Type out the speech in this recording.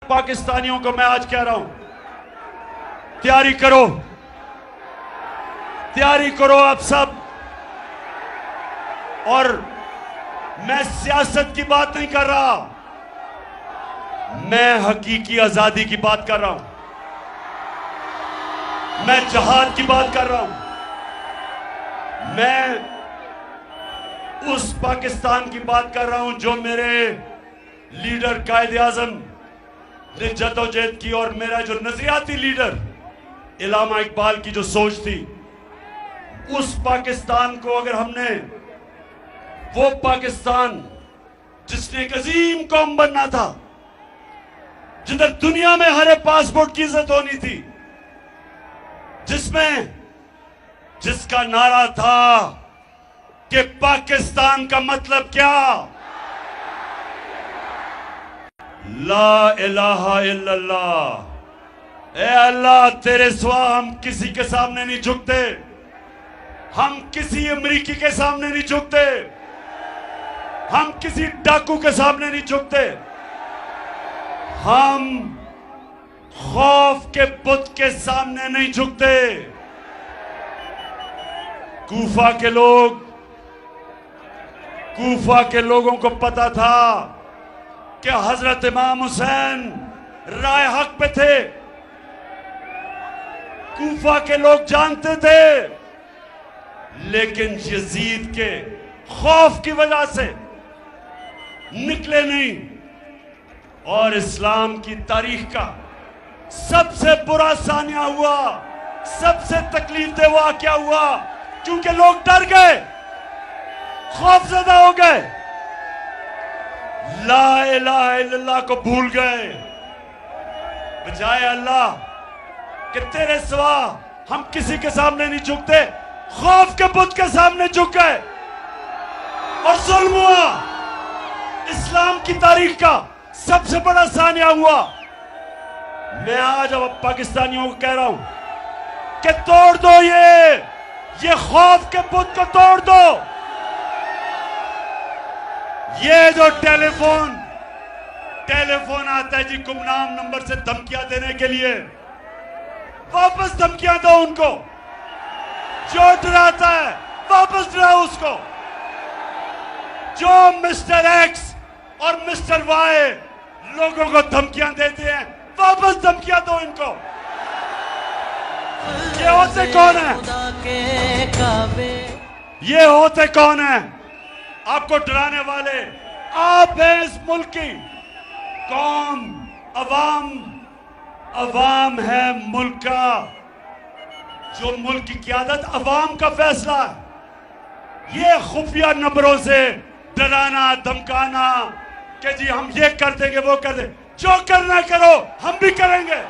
पाकिस्तानियों को मैं आज कह रहा हूं, तैयारी करो, तैयारी करो आप सब। और मैं सियासत की बात नहीं कर रहा, मैं हकीकी आजादी की बात कर रहा हूं, मैं जहाद की बात कर रहा हूं, मैं उस पाकिस्तान की बात कर रहा हूं जो मेरे लीडर कायदे आजम ने जद्दोजहद की और मेरा जो नजरियाती लीडर इलामा इकबाल की जो सोच थी, उस पाकिस्तान को अगर हमने, वो पाकिस्तान जिसने एक अजीम कौम बनना था, जिधर दुनिया में हर पासपोर्ट की इज्जत होनी थी, जिसका नारा था कि पाकिस्तान का मतलब क्या, ला इलाहा इल्लल्लाह। ए अल्लाह, तेरे सिवा हम किसी के सामने नहीं झुकते, हम किसी अमरीकी के सामने नहीं झुकते, हम किसी डाकू के सामने नहीं झुकते, हम खौफ के बुत के सामने नहीं झुकते। कूफा के लोगों को पता था कि हजरत इमाम हुसैन राय हक पे थे, कूफा के लोग जानते थे, लेकिन यजीद के खौफ की वजह से निकले नहीं। और इस्लाम की तारीख का सबसे बुरा सानिया हुआ, सबसे तकलीफदेह हुआ क्या हुआ, क्योंकि लोग डर गए, खौफजदा हो गए, ला इलाहा इल्लल्लाह को भूल गए। बजाय अल्लाह कि तेरे सिवा हम किसी के सामने नहीं झुकते, खौफ के बुत के सामने झुक गए और जुल्म हुआ। इस्लाम की तारीख का सबसे बड़ा सानिया हुआ। मैं आज अब पाकिस्तानियों को कह रहा हूं कि तोड़ दो ये खौफ के बुत को तोड़ दो। ये जो टेलीफोन आता है जी गुमनाम नंबर से धमकियां देने के लिए, वापस धमकियां दो उनको। जो डराता है वापस डराओ उसको। जो मिस्टर एक्स और मिस्टर वाई लोगों को धमकियां देते हैं, वापस धमकियां दो इनको। ये होते कौन है? ये होते कौन है आपको डराने वाले? आप हैं इस मुल्क की कौम, अवाम है मुल्क का। जो मुल्क की क़यादत अवाम का फैसला है। ये खुफिया नंबरों से डराना धमकाना कि जी हम ये कर देंगे वो कर देंगे, जो करना करो, हम भी करेंगे।